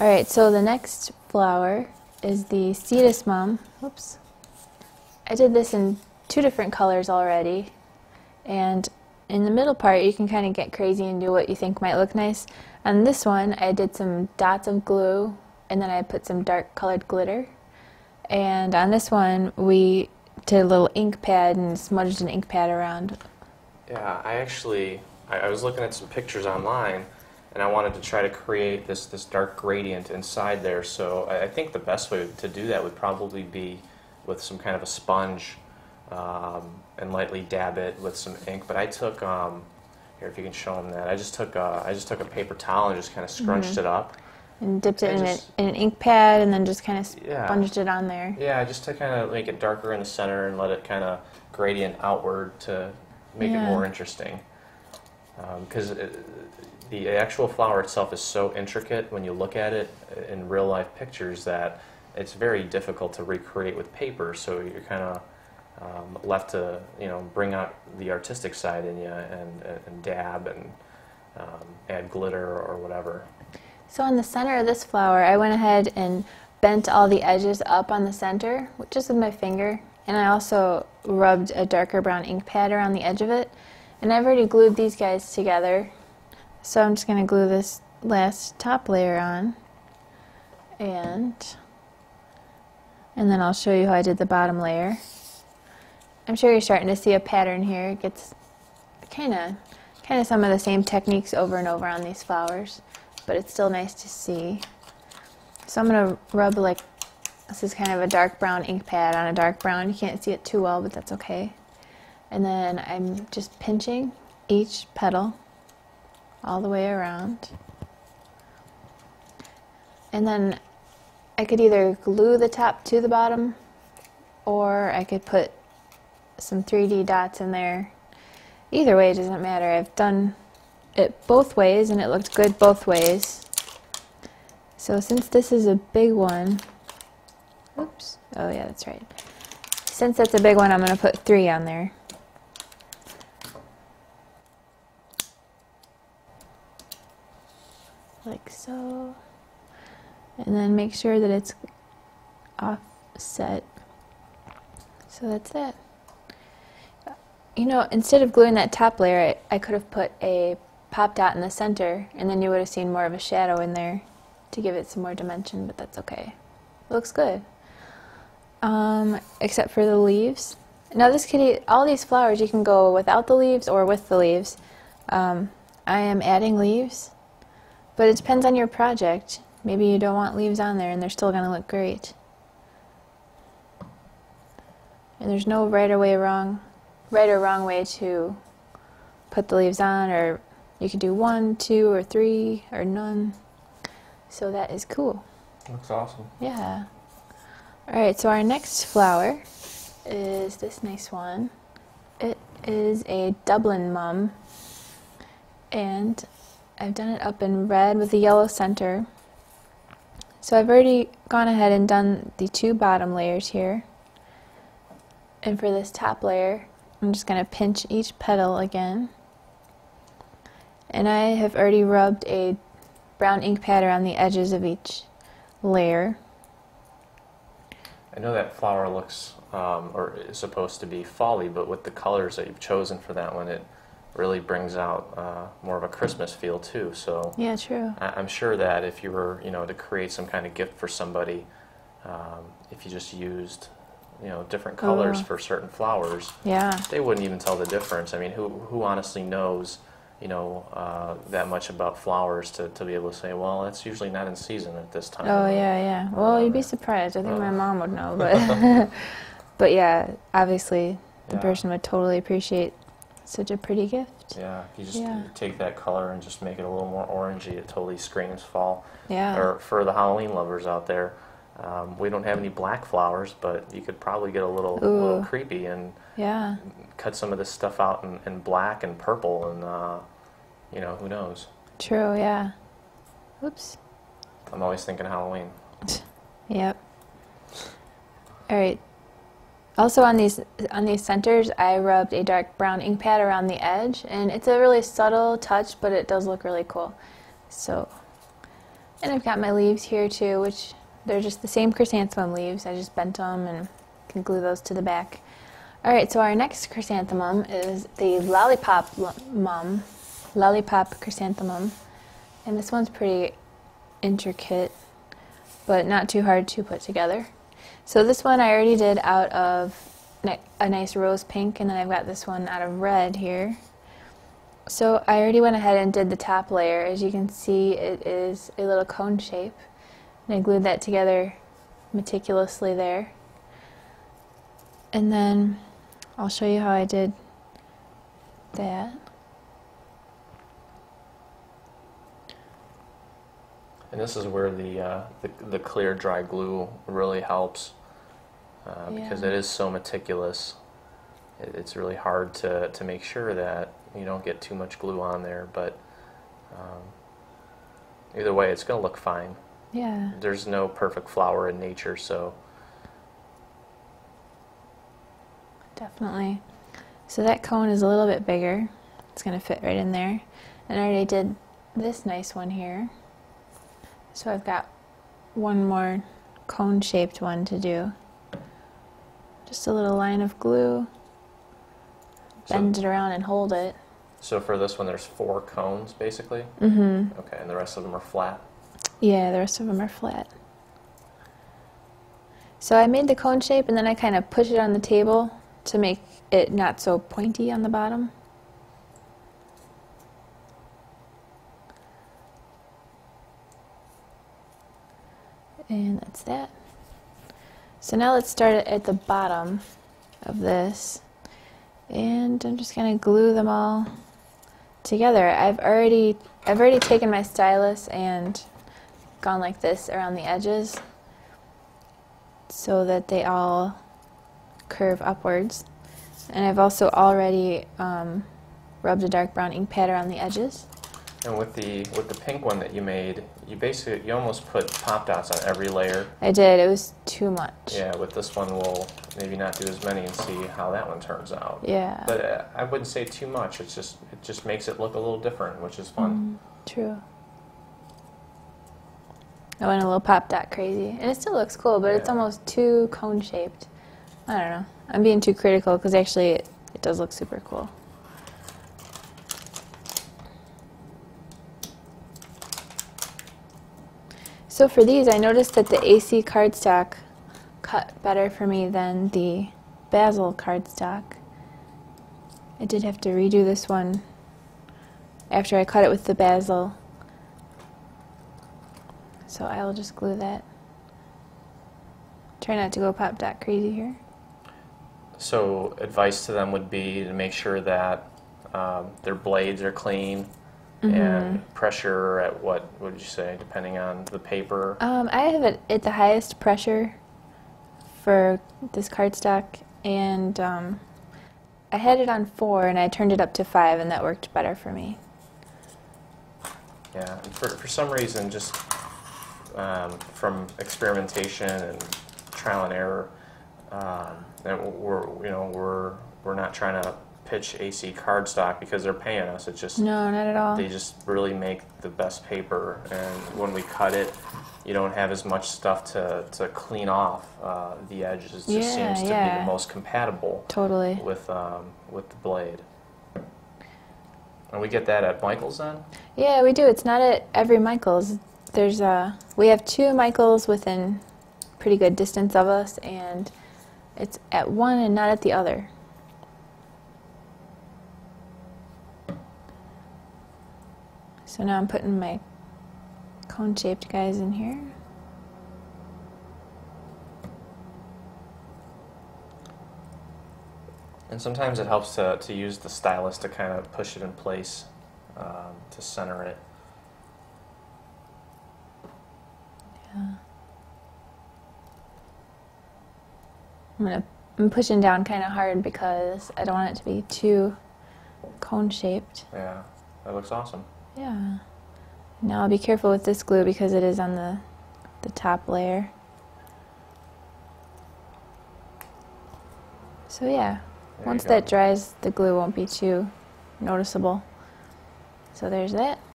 Alright, so the next flower is the Cetus Mum. Whoops. I did this in 2 different colors already, and in the middle part you can kind of get crazy and do what you think might look nice. On this one I did some dots of glue and then I put some dark colored glitter, and on this one we did a little ink pad and smudged an ink pad around. Yeah, I was looking at some pictures online and I wanted to try to create this dark gradient inside there, so I think the best way to do that would probably be with some kind of a sponge and lightly dab it with some ink. But I took, here if you can show them that, I just took a paper towel and just kind of scrunched it up. And dipped it in an ink pad and then just kind of sponged it on there. Yeah, just to kind of make it darker in the center and let it kind of gradient outward to make it more interesting. Because the actual flower itself is so intricate when you look at it in real life pictures that it's very difficult to recreate with paper, so you're kind of left to bring out the artistic side in you and dab and add glitter or whatever. So on the center of this flower I went ahead and bent all the edges up on the center just with my finger, and I also rubbed a darker brown ink pad around the edge of it, and I've already glued these guys together, so I'm just going to glue this last top layer on, and then I'll show you how I did the bottom layer. I'm sure you're starting to see a pattern here. It gets kind of some of the same techniques over and over on these flowers, but it's still nice to see. So I'm going to rub, like, this is kind of a dark brown ink pad on a dark brown. You can't see it too well, but that's okay. And then I'm just pinching each petal all the way around. And then I could either glue the top to the bottom, or I could put some 3D dots in there. Either way, it doesn't matter. I've done it both ways and it looked good both ways. So since this is a big one, oops, oh yeah, that's right. Since that's a big one, I'm going to put 3 on there. Like so. And then make sure that it's offset. So that's it. You know, instead of gluing that top layer, I could have put a pop dot in the center, and then you would have seen more of a shadow in there to give it some more dimension, but that's okay. It looks good. Except for the leaves. Now this kitty, all these flowers, you can go without the leaves or with the leaves. I am adding leaves, but it depends on your project. Maybe you don't want leaves on there and they're still going to look great. And there's no right or wrong way to put the leaves on, or you could do 1, 2, or 3, or none. So that is cool. Looks awesome. Yeah. Alright, so our next flower is this nice one. It is a Dublin Mum, and I've done it up in red with a yellow center. So I've already gone ahead and done the 2 bottom layers here. And for this top layer, I'm just going to pinch each petal again. And I have already rubbed a brown ink pad around the edges of each layer. I know that flower looks, or is supposed to be fall-y, but with the colors that you've chosen for that one, it really brings out more of a Christmas feel too. So yeah, true. I'm sure that if you were, to create some kind of gift for somebody, if you just used, different colors for certain flowers, they wouldn't even tell the difference. I mean, who honestly knows, that much about flowers to be able to say, well, it's usually not in season at this time. Oh yeah. Well, you'd be surprised. I think my mom would know, but but yeah, obviously the person would totally appreciate such a pretty gift. Yeah, you just take that color and just make it a little more orangey. It totally screams fall. Yeah. Or for the Halloween lovers out there, we don't have any black flowers, but you could probably get a little creepy and cut some of this stuff out in black and purple, and who knows. True. Yeah. Oops. I'm always thinking Halloween. Yep. All right. Also on these centers, I rubbed a dark brown ink pad around the edge, and it's a really subtle touch, but it does look really cool. So And I've got my leaves here too, which they're just the same chrysanthemum leaves. I just bent them and can glue those to the back. Alright, so our next chrysanthemum is the lollipop chrysanthemum. And this one's pretty intricate, but not too hard to put together. So this one I already did out of a nice rose pink, and then I've got this one out of red here. So I already went ahead and did the top layer. As you can see, it is a little cone shape, and I glued that together meticulously there. And then I'll show you how I did that. And this is where the clear dry glue really helps, because it is so meticulous. It's really hard to make sure that you don't get too much glue on there, but either way it's going to look fine. Yeah. There's no perfect flower in nature, so Definitely. So that cone is a little bit bigger. It's going to fit right in there. And I already did this nice one here. So I've got one more cone-shaped one to do. Just a little line of glue. Bend it around and hold it. So for this one there's 4 cones basically? Mm-hmm. Okay, and the rest of them are flat? Yeah, the rest of them are flat. So I made the cone shape and then I kind of push it on the table to make it not so pointy on the bottom. And that's that. So now let's start at the bottom of this. And I'm just going to glue them all together. I've already taken my stylus and gone like this around the edges so that they all curve upwards. And I've also already rubbed a dark brown ink pad around the edges. And with the pink one that you made, you almost put pop dots on every layer. I did. It was too much. Yeah, with this one we'll maybe not do as many and see how that one turns out. Yeah. But I wouldn't say too much. It just makes it look a little different, which is fun. True. I went a little pop dot crazy, and it still looks cool, but it's almost too cone shaped. I don't know. I'm being too critical because actually it does look super cool. So for these, I noticed that the AC cardstock cut better for me than the basil cardstock. I did have to redo this one after I cut it with the basil. So I will just glue that. Try not to go pop dot crazy here. So advice to them would be to make sure that their blades are clean. And pressure at what would you say, depending on the paper? I have it at the highest pressure for this cardstock, and I had it on 4 and I turned it up to 5, and that worked better for me. Yeah, and for some reason, just from experimentation and trial and error, and we're not trying to pitch AC cardstock because they're paying us. It's just no, not at all. They just really make the best paper, and when we cut it, you don't have as much stuff to clean off the edges. It just seems to be the most compatible. Totally. With the blade. And we get that at Michael's then? Yeah, we do. It's not at every Michael's. There's we have 2 Michael's within pretty good distance of us, and it's at one and not at the other. So now I'm putting my cone-shaped guys in here. And sometimes it helps to use the stylus to kind of push it in place, to center it. Yeah. I'm pushing down kind of hard because I don't want it to be too cone-shaped. Yeah, that looks awesome. Yeah. Now I'll be careful with this glue because it is on the top layer. So yeah, once that dries, the glue won't be too noticeable. So there's that.